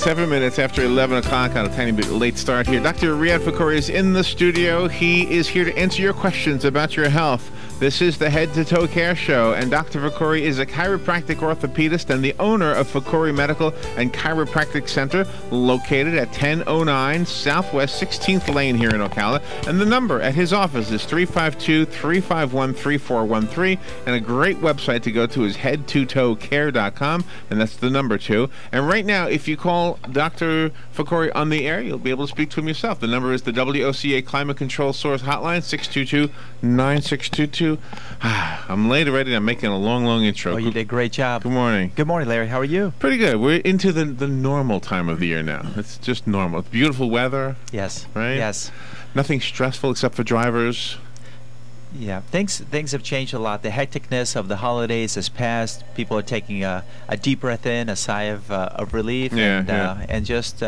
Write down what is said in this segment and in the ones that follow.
7 minutes after 11 o'clock on a tiny bit late start here. Dr. Riadh Fakhoury is in the studio. He is here to answer your questions about your health. This is the Head to Toe Care Show, and Dr. Fakhoury is a chiropractic orthopedist and the owner of Fakhoury Medical and Chiropractic Center, located at 1009 Southwest 16th Lane here in Ocala. And the number at his office is 352-351-3413, and a great website to go to is headtotoecare.com, and that's the number 2. And right now, if you call Dr. Fakhoury on the air, you'll be able to speak to him yourself. The number is the WOCA Climate Control Source Hotline, 622-9622. I'm late already. I'm making a long intro. Oh, you did a great job. Good morning. Good morning, Larry. How are you? Pretty good. We're into the normal time of the year now. It's just normal. It's beautiful weather. Yes. Right? Yes. Nothing stressful except for drivers. Yeah. Things have changed a lot. The hecticness of the holidays has passed. People are taking a deep breath in, a sigh of relief, and just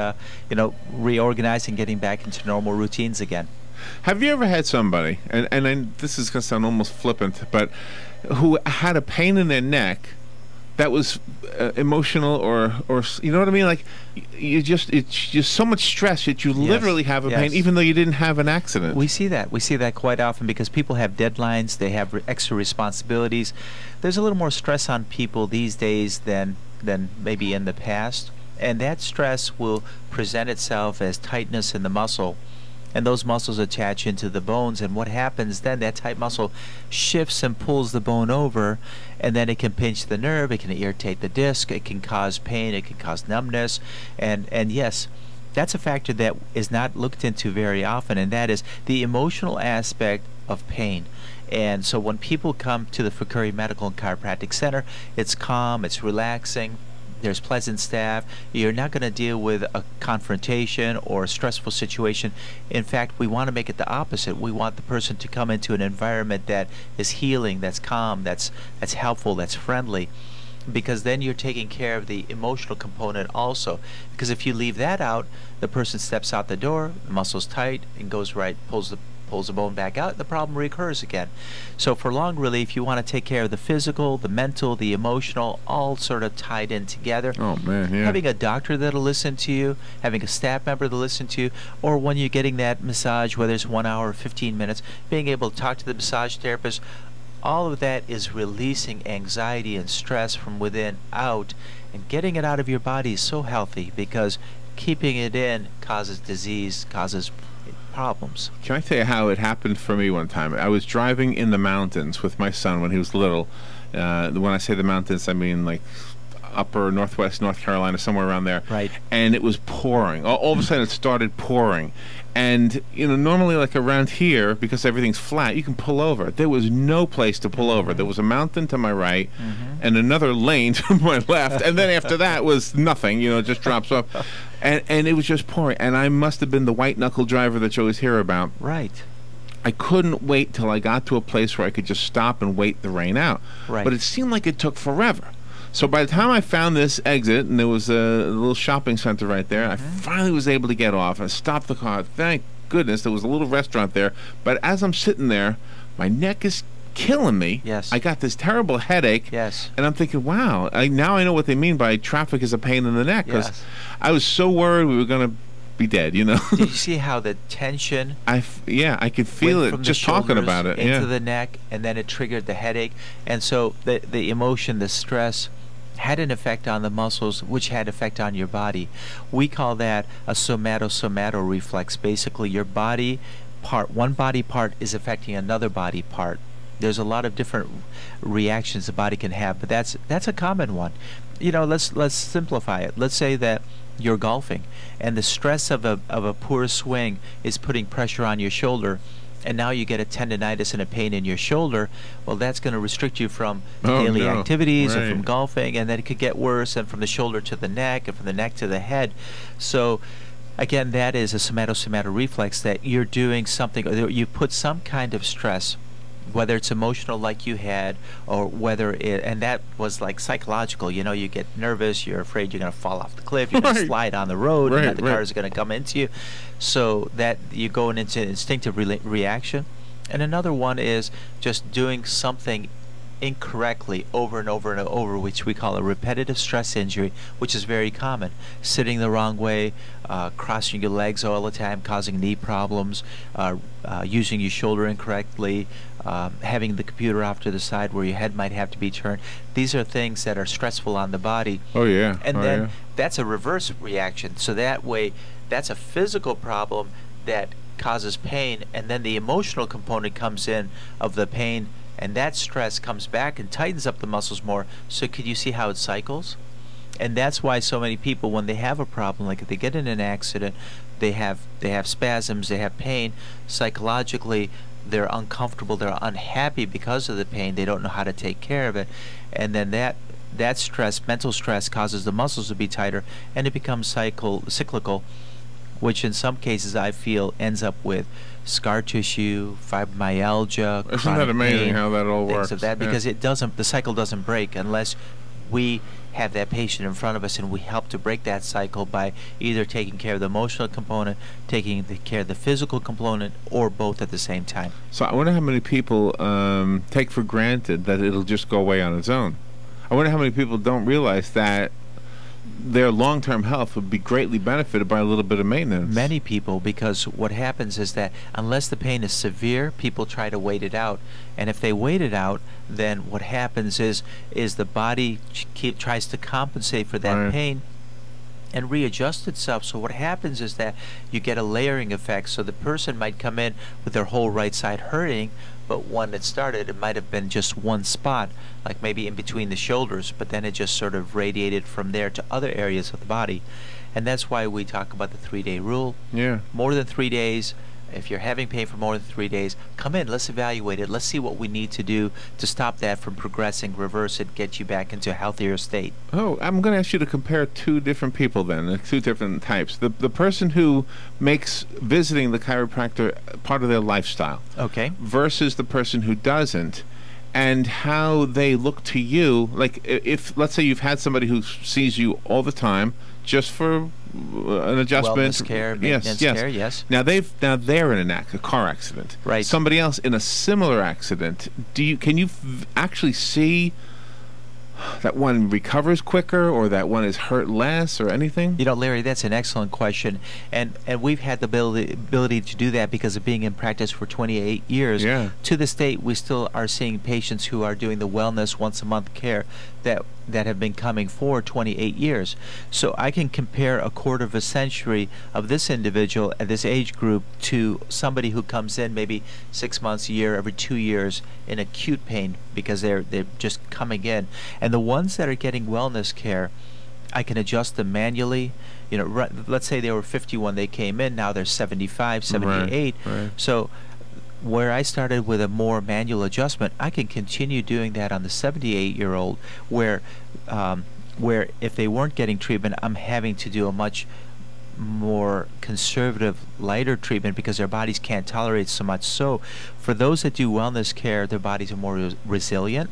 reorganizing, getting back into normal routines again. Have you ever had somebody, and this is going to sound almost flippant, but who had a pain in their neck that was emotional, or you know what I mean? Like it's just so much stress that you literally have a pain, even though you didn't have an accident. We see that quite often because people have deadlines, they have extra responsibilities. There's a little more stress on people these days than maybe in the past, and that stress will present itself as tightness in the muscle. And those muscles attach into the bones, and what happens then, that tight muscle shifts and pulls the bone over, and then it can pinch the nerve, it can irritate the disc, it can cause pain, it can cause numbness, and yes, that's a factor that is not looked into very often, and that is the emotional aspect of pain. And so when people come to the Fakhoury Medical and Chiropractic Center, it's calm, it's relaxing, there's pleasant staff. You're not going to deal with a confrontation or a stressful situation. In fact, we want to make it the opposite. We want the person to come into an environment that is healing, that's calm, that's helpful, that's friendly, because then you're taking care of the emotional component also. Because if you leave that out, the person steps out the door, the muscle's tight, and goes right, pulls the bone back out, the problem recurs again. So for long relief, you want to take care of the physical, the mental, the emotional, all sort of tied in together. Oh man, yeah. Having a doctor that'll listen to you, having a staff member that'll listen to you, or when you're getting that massage, whether it's 1 hour or 15 minutes, being able to talk to the massage therapist, all of that is releasing anxiety and stress from within out, and getting it out of your body is so healthy, because keeping it in causes disease, causes problems. Can I tell you how it happened for me one time? I was driving in the mountains with my son when he was little. When I say the mountains, I mean like upper northwest North Carolina, somewhere around there. Right. And it was pouring. All of a sudden it started pouring. And normally like around here, because everything's flat, you can pull over. There was no place to pull over. There was a mountain to my right and another lane to my left, and then after that was nothing, it just drops off. And it was just pouring, and I must have been the white knuckle driver that you always hear about. Right. I couldn't wait till I got to a place where I could just stop and wait the rain out. Right. But it seemed like it took forever. So by the time I found this exit, and there was a little shopping center right there, I finally was able to get off. I stopped the car. Thank goodness there was a little restaurant there. But as I'm sitting there, my neck is killing me. Yes. I got this terrible headache. Yes. And I'm thinking, wow, now I know what they mean by traffic is a pain in the neck. Because I was so worried we were going to be dead, Did you see how the tension? I could feel it just talking about it. Into the neck, and then it triggered the headache. And so the emotion, the stress, had an effect on the muscles, which had effect on your body. We call that a somato reflex. Basically, your body part, one body part is affecting another body part. There's a lot of different reactions the body can have, but that's a common one. Let's simplify it. Let's say that you're golfing, and the stress of a poor swing is putting pressure on your shoulder, and now you get a tendonitis and a pain in your shoulder. Well, that's going to restrict you from daily activities or from golfing, and then it could get worse, and from the shoulder to the neck, and from the neck to the head. So again, that is a somato reflex, that you're doing something, or you put some kind of stress, whether it's emotional like you had, or whether and that was like psychological. You get nervous, you're afraid you're going to fall off the cliff, you're going to slide on the road, and that the car is going to come into you. So that you're going into instinctive reaction. And another one is just doing something incorrectly over and over and over, which we call a repetitive stress injury, which is very common. Sitting the wrong way, crossing your legs all the time, causing knee problems, using your shoulder incorrectly, having the computer off to the side where your head might have to be turned. These are things that are stressful on the body. Oh yeah. And oh, then yeah. that's a reverse reaction. So that way, that's a physical problem that causes pain, and then the emotional component comes in of the pain, and that stress comes back and tightens up the muscles more. So could you see how it cycles? And that's why so many people, when they have a problem, like if they get in an accident, they have spasms, they have pain. Psychologically, they're uncomfortable, they're unhappy because of the pain. They don't know how to take care of it, and then that stress, mental stress, causes the muscles to be tighter, and it becomes cyclical, which in some cases I feel ends up with scar tissue, fibromyalgia. Isn't that amazing pain, how that all works? things of that, because it doesn't, the cycle doesn't break unless we have that patient in front of us and we help to break that cycle by either taking care of the emotional component, taking care of the physical component, or both at the same time. So I wonder how many people take for granted that it'll just go away on its own. I wonder how many people don't realize that their long-term health would be greatly benefited by a little bit of maintenance. Many people, because what happens is that unless the pain is severe, people try to wait it out, and if they wait it out, then what happens is the body tries to compensate for that Right. pain and readjust itself. So what happens is that you get a layering effect. So the person might come in with their whole right side hurting, but when it started, it might have been just one spot, like maybe in between the shoulders, but then it just sort of radiated from there to other areas of the body. And that's why we talk about the 3-day rule. Yeah. More than 3 days. If you're having pain for more than 3 days, come in, let's evaluate it. Let's see what we need to do to stop that from progressing, reverse it, get you back into a healthier state. Oh, I'm going to ask you to compare two different people then, two different types. The person who makes visiting the chiropractor part of their lifestyle. Okay. Versus the person who doesn't, and how they look to you. Like if, let's say you've had somebody who sees you all the time just for an adjustment, Wellness care, maintenance care, yes. Now they're in a car accident. Right. Somebody else in a similar accident. Can you actually see that one recovers quicker, or that one is hurt less, or anything? You know, Larry, that's an excellent question, and we've had the ability to do that because of being in practice for 28 years. Yeah. To this date, we still are seeing patients who are doing the wellness once a month care that have been coming for 28 years. So I can compare a quarter of a century of this individual at this age group to somebody who comes in maybe 6 months, a year, every 2 years in acute pain because they're just coming in. And the ones that are getting wellness care, I can adjust them manually. You know, let's say they were 50 when they came in, now they're 75, 78. Right. So where I started with a more manual adjustment, I can continue doing that on the 78-year-old, where if they weren't getting treatment, I'm having to do a much more conservative, lighter treatment because their bodies can't tolerate so much. So for those that do wellness care, their bodies are more resilient.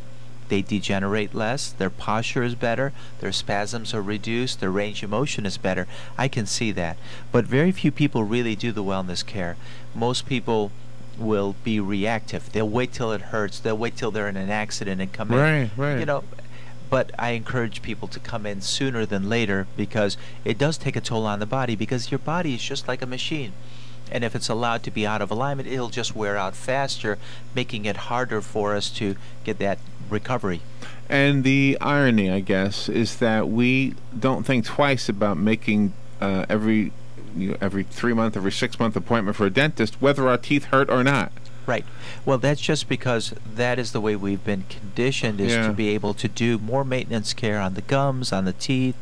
They degenerate less, their posture is better, their spasms are reduced, their range of motion is better. I can see that. But very few people really do the wellness care. Most people will be reactive. They'll wait till it hurts. They'll wait till they're in an accident and come in. Right. You know, but I encourage people to come in sooner than later because it does take a toll on the body, because your body is just like a machine. And if it's allowed to be out of alignment, it'll just wear out faster, making it harder for us to get that recovery. And the irony, I guess, is that we don't think twice about making every 3 month, every 6 month appointment for a dentist, whether our teeth hurt or not. Right. Well, that's just because that is the way we've been conditioned, is to be able to do more maintenance care on the gums, on the teeth,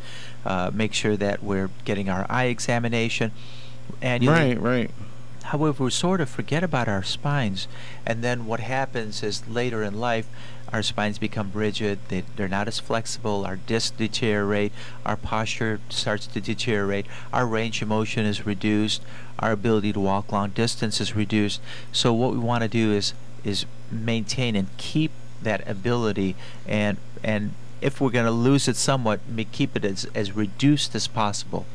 make sure that we're getting our eye examination annually. Right. However, we sort of forget about our spines, and then what happens is later in life our spines become rigid, they're not as flexible, our discs deteriorate, our posture starts to deteriorate, our range of motion is reduced, our ability to walk long distance is reduced. So what we want to do is maintain and keep that ability, and if we're going to lose it somewhat, keep it as reduced as possible.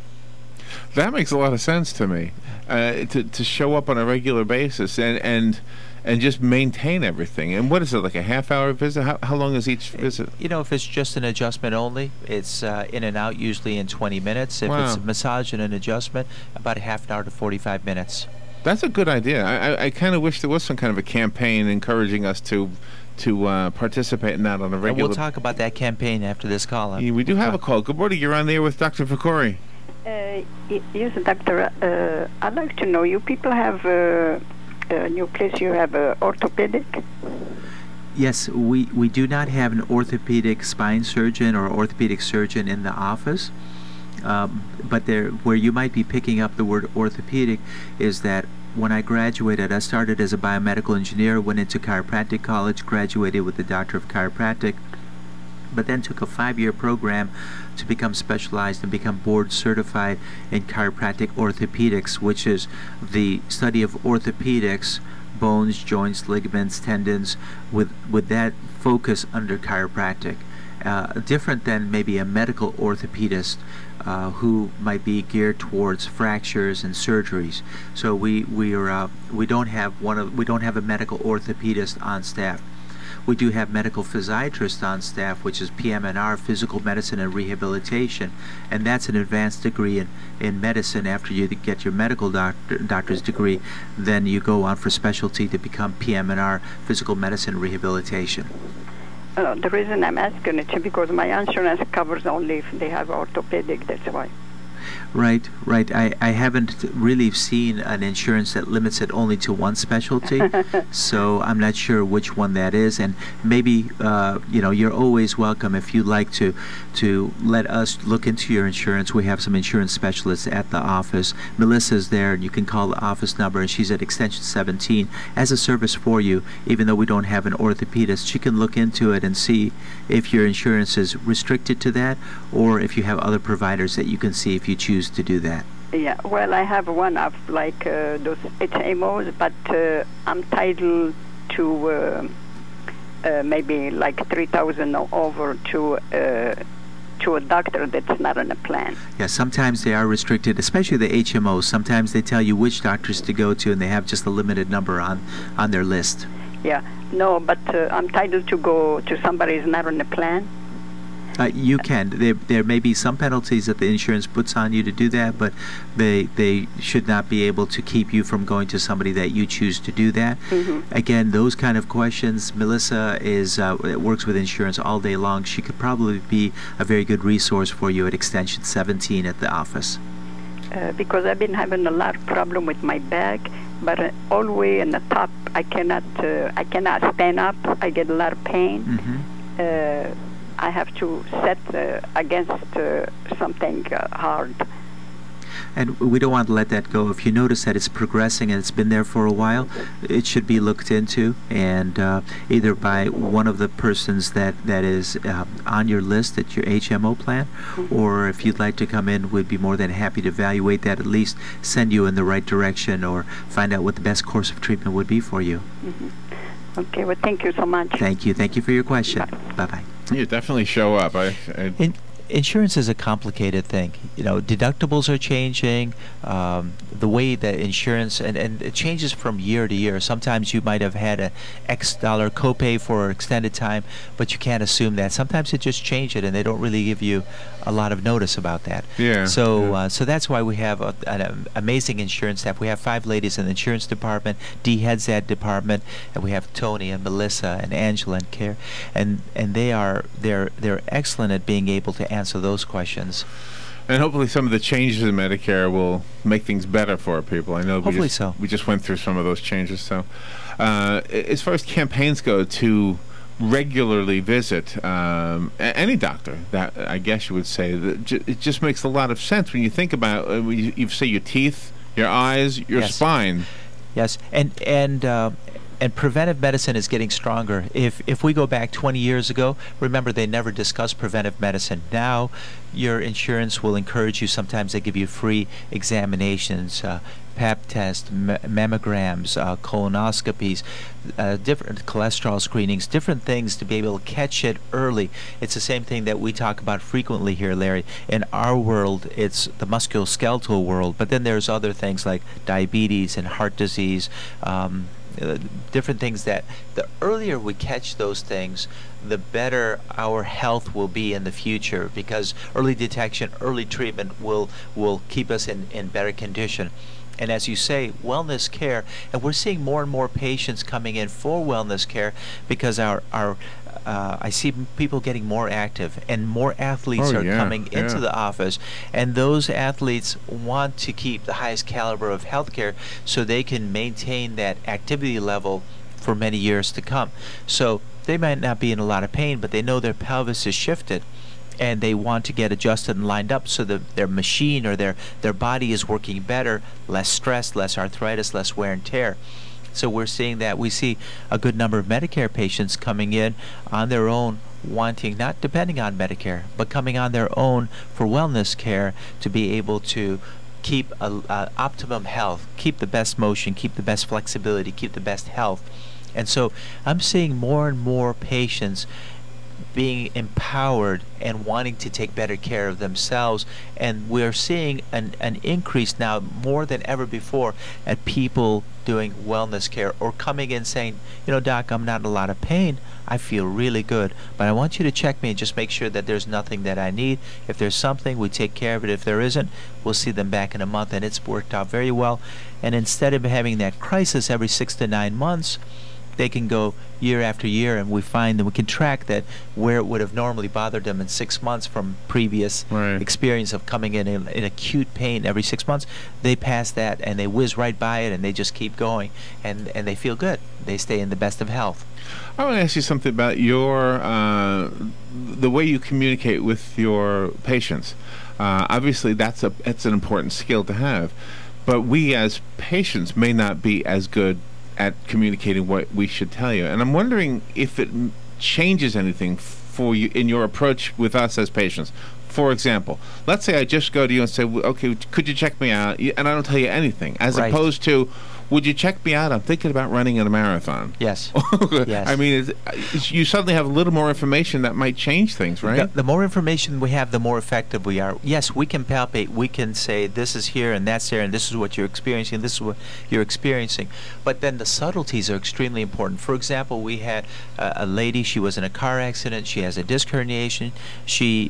That makes a lot of sense to me. To show up on a regular basis and just maintain everything. And what is it, like a half-hour visit? How long is each visit? You know, if it's just an adjustment only, it's in and out usually in 20 minutes. If it's a massage and an adjustment, about a half an hour to 45 minutes. That's a good idea. I kind of wish there was some kind of a campaign encouraging us to participate in that on a regular... And we'll talk about that campaign after this call. We do have a call. Good morning. You're on there with Dr. Fakhoury. Yes, doctor. I'd like to know, you people have a new place, you have orthopedic? Yes, we do not have an orthopedic spine surgeon or orthopedic surgeon in the office. But where you might be picking up the word orthopedic is that when I graduated, I started as a biomedical engineer, went into chiropractic college, graduated with a doctor of chiropractic, but then took a 5-year program to become specialized and become board certified in chiropractic orthopedics, which is the study of orthopedics, bones, joints, ligaments, tendons, with that focus under chiropractic. Different than maybe a medical orthopedist who might be geared towards fractures and surgeries. So we don't have a medical orthopedist on staff. We do have medical physiatrists on staff, which is PM&R, physical medicine and rehabilitation, and that's an advanced degree in medicine. After you get your medical doctor's degree, then you go on for specialty to become PM&R, physical medicine rehabilitation. The reason I'm asking it is because my insurance covers only if they have orthopedic, that's why. Right. I haven't really seen an insurance that limits it only to one specialty, so I'm not sure which one that is. And maybe you're always welcome if you'd like to let us look into your insurance. We have some insurance specialists at the office. Melissa's there, and you can call the office number, and she's at extension 17 as a service for you. Even though we don't have an orthopedist, she can look into it and see if your insurance is restricted to that, or if you have other providers that you can see if you choose to do that. Yeah, well, I have one of like those HMOs, but I'm entitled to maybe like 3,000 over to a doctor that's not on a plan. Yeah, sometimes they are restricted, especially the HMOs. Sometimes they tell you which doctors to go to, and they have just a limited number on their list. Yeah, no, but I'm entitled to go to somebody who's not on a plan. You can. There may be some penalties that the insurance puts on you to do that, but they should not be able to keep you from going to somebody that you choose to do that. Mm-hmm. Again, those kind of questions, Melissa works with insurance all day long. She could probably be a very good resource for you at extension 17 at the office. Because I've been having a lot of problem with my back, but all the way in the top, I cannot stand up. I get a lot of pain. Mm-hmm. I have to set against something hard. And we don't want to let that go. If you notice that it's progressing and it's been there for a while, it should be looked into, and either by one of the persons that is on your list at your HMO plan, mm-hmm. or if you'd like to come in, we'd be more than happy to evaluate that, at least send you in the right direction or find out what the best course of treatment would be for you. Mm-hmm. Okay, well, thank you so much. Thank you. Thank you for your question. Bye-bye. You definitely show up. Insurance is a complicated thing. You know, deductibles are changing. The way that insurance and it changes from year to year. Sometimes you might have had a X dollar copay for an extended time, but you can't assume that. Sometimes it just change it, and they don't really give you a lot of notice about that. Yeah. So so that's why we have an amazing insurance staff. We have 5 ladies in the insurance department. Dee heads that department, and we have Tony and Melissa and Angela and Care, and they're excellent at being able to answer those questions. And hopefully some of the changes in Medicare will make things better for people. I know we just went through some of those changes. So as far as campaigns go, to regularly visit any doctor, that I guess you would say, that it just makes a lot of sense when you think about you say your teeth, your eyes, your spine. Yes, and And preventive medicine is getting stronger. If we go back 20 years ago, remember they never discussed preventive medicine. Now your insurance will encourage you. Sometimes they give you free examinations, pap tests, mammograms, colonoscopies, different cholesterol screenings, different things to be able to catch it early. It's the same thing that we talk about frequently here, Larry. In our world, it's the musculoskeletal world, but then there's other things like diabetes and heart disease, different things that the earlier we catch those things, the better our health will be in the future, because early detection, early treatment will keep us in better condition. And as you say, wellness care, and we're seeing more and more patients coming in for wellness care because I see people getting more active, and more athletes are coming into the office, and those athletes want to keep the highest caliber of healthcare so they can maintain that activity level for many years to come. So they might not be in a lot of pain, but they know their pelvis is shifted, and they want to get adjusted and lined up so that their machine or their body is working better, less stress, less arthritis, less wear and tear. So we're seeing that. We see a good number of Medicare patients coming in on their own, wanting, not depending on Medicare, but coming on their own for wellness care to be able to keep optimum health, keep the best motion, keep the best flexibility, keep the best health. And so I'm seeing more and more patients being empowered and wanting to take better care of themselves, and we're seeing an increase now more than ever before at people doing wellness care or coming in saying, you know, doc, I'm not in a lot of pain, I feel really good, but I want you to check me and just make sure that there's nothing that I need. If there's something, we take care of it. If there isn't, we'll see them back in a month. And it's worked out very well. And instead of having that crisis every 6 to 9 months, they can go year after year, and we find that we can track that where it would have normally bothered them in 6 months from previous experience of coming in acute pain every 6 months, they pass that and they whiz right by it, and they just keep going, and they feel good. They stay in the best of health. I want to ask you something about your the way you communicate with your patients. Obviously, that's an important skill to have, but we as patients may not be as good at communicating what we should tell you. And I'm wondering if it changes anything for you in your approach with us as patients. For example, let's say I just go to you and say, okay, could you check me out? And I don't tell you anything, as opposed to, would you check me out? I'm thinking about running a marathon. Yes. Yes. I mean, you suddenly have a little more information that might change things, right? The more information we have, the more effective we are. Yes, we can palpate. We can say this is here and that's there, and this is what you're experiencing, this is what you're experiencing. But then the subtleties are extremely important. For example, we had a lady, she was in a car accident. She has a disc herniation.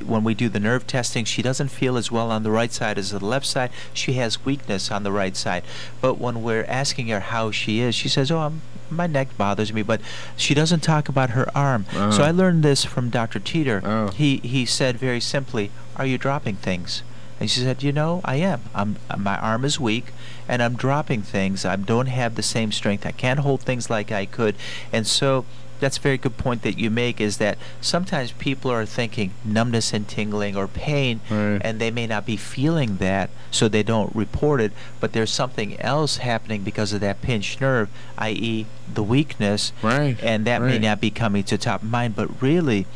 When we do the nerve testing, she doesn't feel as well on the right side as the left side. She has weakness on the right side. But when we're asking her how she is, she says, oh, my neck bothers me, but she doesn't talk about her arm. So I learned this from Dr. Teeter. He said very simply, are you dropping things? And she said, you know, I am. My arm is weak, and I'm dropping things. I don't have the same strength. I can't hold things like I could. And so that's a very good point that you make, is that sometimes people are thinking numbness and tingling or pain, and they may not be feeling that, so they don't report it, but there's something else happening because of that pinched nerve, i.e. the weakness, and that may not be coming to top of mind. But really,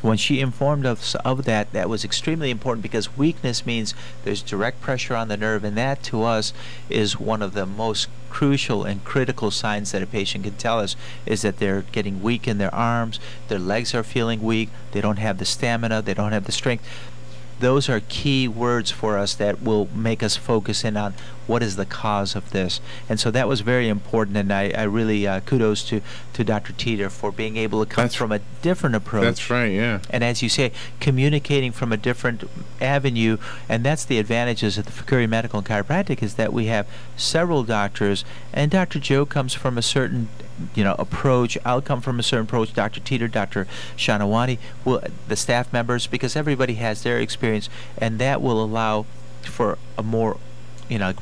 when she informed us of that, that was extremely important, because weakness means there's direct pressure on the nerve, and that to us is one of the most crucial and critical signs that a patient can tell us, is that they're getting weak in their arms, their legs are feeling weak, they don't have the stamina, they don't have the strength. Those are key words for us that will make us focus in on what is the cause of this. And so that was very important, and I really kudos to Dr. Teeter for being able to come from a different approach. That's right, yeah. And as you say, communicating from a different avenue, and that's the advantages of the Fakhoury Medical and Chiropractic, is that we have several doctors, and Dr. Joe comes from a certain approach. I'll come from a certain approach. Dr. Teeter, Dr. Shanawani, the staff members, because everybody has their experience, and that will allow for a more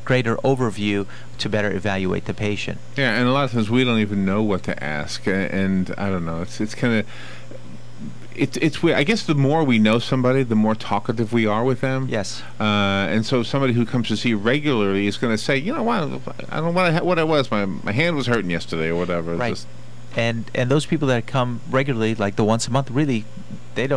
greater overview to better evaluate the patient. Yeah, and a lot of times we don't even know what to ask, and I don't know. It's kind of, it's weird. I guess the more we know somebody, the more talkative we are with them. Yes. And so somebody who comes to see you regularly is going to say, you know what, I don't know what I was. My hand was hurting yesterday or whatever. Right. Just, and those people that come regularly, like the once a month, really, they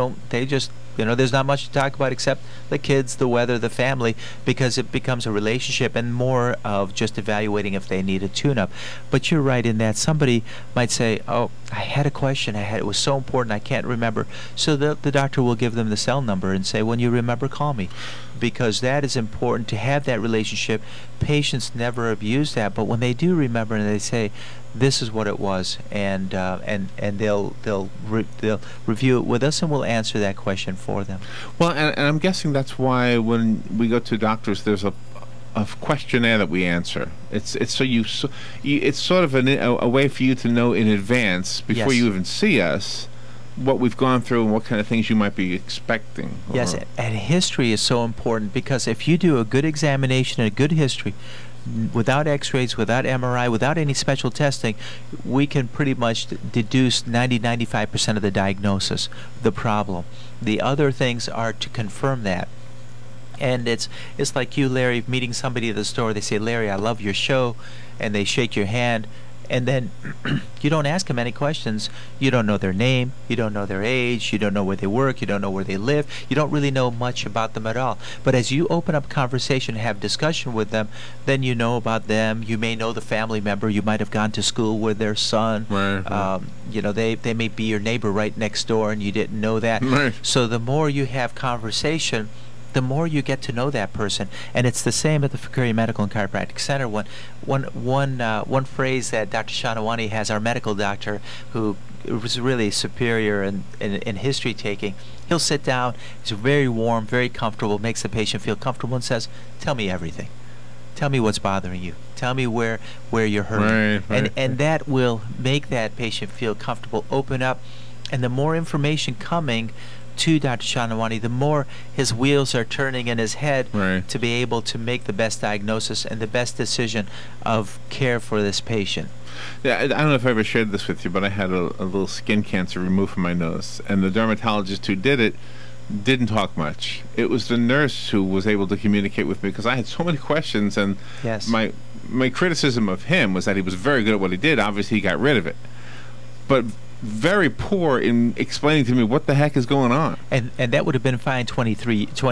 just, there's not much to talk about except the kids, the weather, the family, because it becomes a relationship and more of just evaluating if they need a tune-up. But you're right in that somebody might say, oh, I had a question, it was so important, I can't remember. So the doctor will give them the cell number and say, when you remember, call me. Because that is important to have that relationship. Patients never abuse that, but when they do remember and they say, this is what it was, and they'll review it with us, and we'll answer that question for them. Well, and I'm guessing that's why when we go to doctors, there's a questionnaire that we answer. It's it's sort of a way for you to know in advance before Yes. you even see us what we've gone through and what kind of things you might be expecting. Yes, and history is so important, because if you do a good examination and a good history, without x-rays, without MRI, without any special testing, we can pretty much deduce 90-95% of the diagnosis, the problem. The other things are to confirm that. And it's like you, Larry, meeting somebody at the store. They say, Larry, I love your show, and they shake your hand, and then you don't ask them any questions. You don't know their name, you don't know their age, you don't know where they work, you don't know where they live, you don't really know much about them at all. But as you open up conversation and have discussion with them, then you know about them. You may know the family member. You might have gone to school with their son. Right. They may be your neighbor right next door, and you didn't know that. Right. So the more you have conversation, the more you get to know that person. And it's the same at the Fakhoury Medical and Chiropractic Center. One phrase that Dr. Shanawani has, our medical doctor, who was really superior in history taking, he'll sit down, he's very warm, very comfortable, makes the patient feel comfortable, and says, tell me everything. Tell me what's bothering you. Tell me where you're hurting. Right. And that will make that patient feel comfortable, open up. And the more information coming to Dr. Shanawani, the more his wheels are turning in his head to be able to make the best diagnosis and the best decision of care for this patient. Yeah, I don't know if I ever shared this with you, but I had a little skin cancer removed from my nose, and the dermatologist who did it didn't talk much. It was the nurse who was able to communicate with me, because I had so many questions, and yes. my criticism of him was that he was very good at what he did. Obviously, he got rid of it, but very poor in explaining to me what the heck is going on. And that would have been fine 20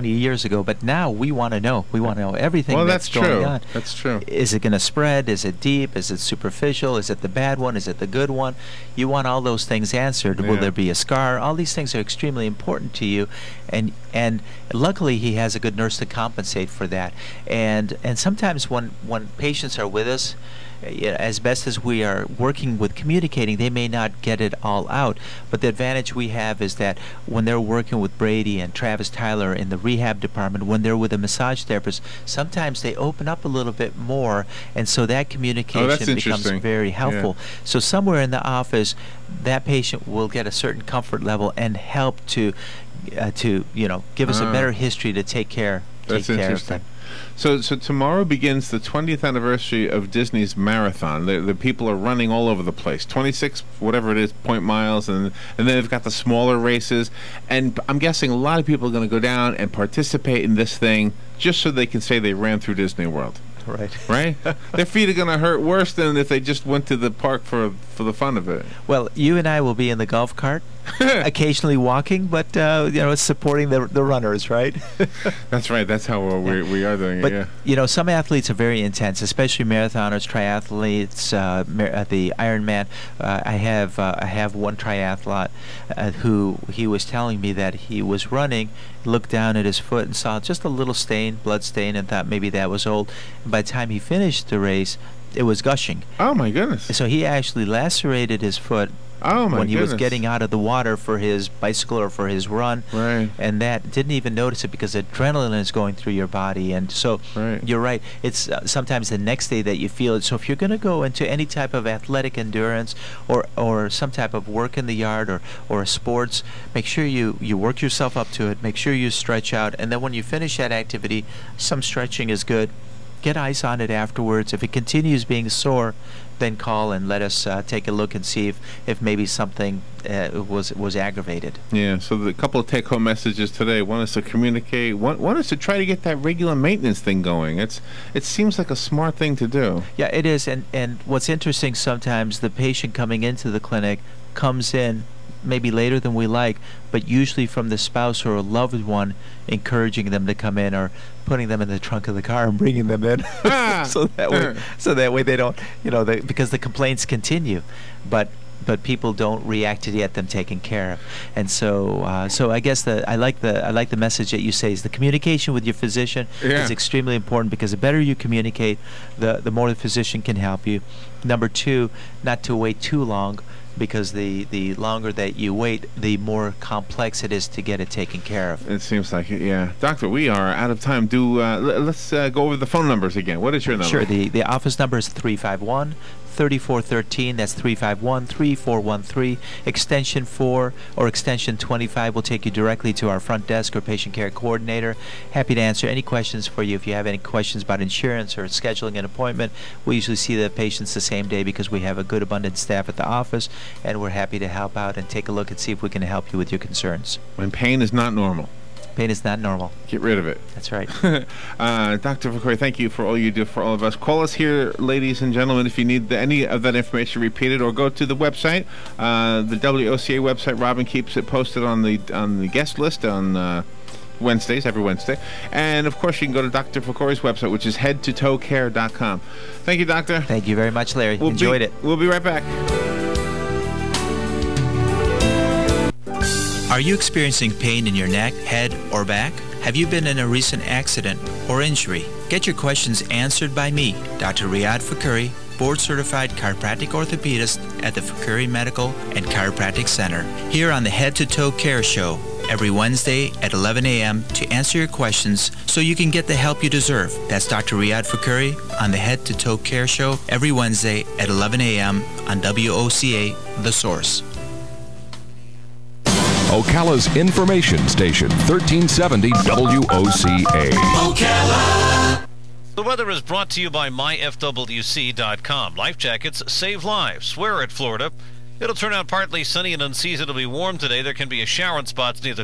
years ago, but now we want to know. We want to know everything that's going on. That's true. Is it going to spread? Is it deep? Is it superficial? Is it the bad one? Is it the good one? You want all those things answered. Yeah. Will there be a scar? All these things are extremely important to you, and luckily he has a good nurse to compensate for that. And sometimes when patients are with us, as best as we are working with communicating, they may not get it all out. But the advantage we have is that when they're working with Brady and Travis Tyler in the rehab department, when they're with a massage therapist, sometimes they open up a little bit more, and so that communication becomes very helpful. Yeah. So somewhere in the office, that patient will get a certain comfort level and help to give us a better history to take care of them. So tomorrow begins the 20th anniversary of Disney's marathon. The people are running all over the place. 26, whatever it is, point miles, and then they've got the smaller races. And I'm guessing a lot of people are going to go down and participate in this thing just so they can say they ran through Disney World. Right? Their feet are going to hurt worse than if they just went to the park for the fun of it. Well, you and I will be in the golf cart, occasionally walking, but supporting the runners, right? That's right. That's how we are doing it. But some athletes are very intense, especially marathoners, triathletes, the Ironman. I have one triathlete who he was telling me that he was running, looked down at his foot and saw just a little blood stain, and thought maybe that was old. And by the time he finished the race, it was gushing. Oh my goodness! So he actually lacerated his foot when he was getting out of the water for his bicycle or for his run, and that didn't even notice it because adrenaline is going through your body. And so you're right, it's sometimes the next day that you feel it. So if you're going to go into any type of athletic endurance or some type of work in the yard or sports, make sure you work yourself up to it, make sure you stretch out, and then when you finish that activity, some stretching is good. get ice on it afterwards. If it continues being sore, then call and let us take a look and see if maybe something was aggravated. Yeah, so the couple of take-home messages today. One is to communicate. One is to try to get that regular maintenance thing going. It seems like a smart thing to do. Yeah, it is. And what's interesting, sometimes the patient coming into the clinic comes in maybe later than we like, but usually from the spouse or a loved one encouraging them to come in, or putting them in the trunk of the car and bringing them in. so that way they don't, because the complaints continue, but people don't react to get them taken care of. And so I guess I like the message that you say is the communication with your physician is extremely important, because the better you communicate, the more the physician can help you. Number two, not to wait too long, because the longer that you wait, the more complex it is to get it taken care of. It seems like it, yeah. Doctor, we are out of time. Let's go over the phone numbers again. What is your number? Sure. The office number is 351-3413. That's 351-3413. Extension 4 or extension 25 will take you directly to our front desk or patient care coordinator. Happy to answer any questions for you. If you have any questions about insurance or scheduling an appointment, we usually see the patients the same day because we have a good, abundant staff at the office, and we're happy to help out and take a look and see if we can help you with your concerns. When pain is not normal. Pain is not normal. Get rid of it. That's right. Dr. Fakhoury, thank you for all you do for all of us. Call us here, ladies and gentlemen, if you need any of that information repeated, or go to the website, the WOCA website. Robin keeps it posted on the guest list on Wednesdays, every Wednesday. And, of course, you can go to Dr. Fakhoury's website, which is headtotoecare.com. Thank you, Doctor. Thank you very much, Larry. Enjoyed it. We'll be right back. Are you experiencing pain in your neck, head, or back? Have you been in a recent accident or injury? Get your questions answered by me, Dr. Riadh Fakhoury, board-certified chiropractic orthopedist at the Fakhoury Medical and Chiropractic Center, here on the Head to Toe Care Show, every Wednesday at 11 a.m. to answer your questions so you can get the help you deserve. That's Dr. Riadh Fakhoury on the Head to Toe Care Show every Wednesday at 11 a.m. on WOCA, The Source. Ocala's information station, 1370 WOCA. Ocala! The weather is brought to you by myfwc.com. Life jackets save lives. Wear it, Florida. It'll turn out partly sunny and unseasonably warm today. There can be a shower in spots near the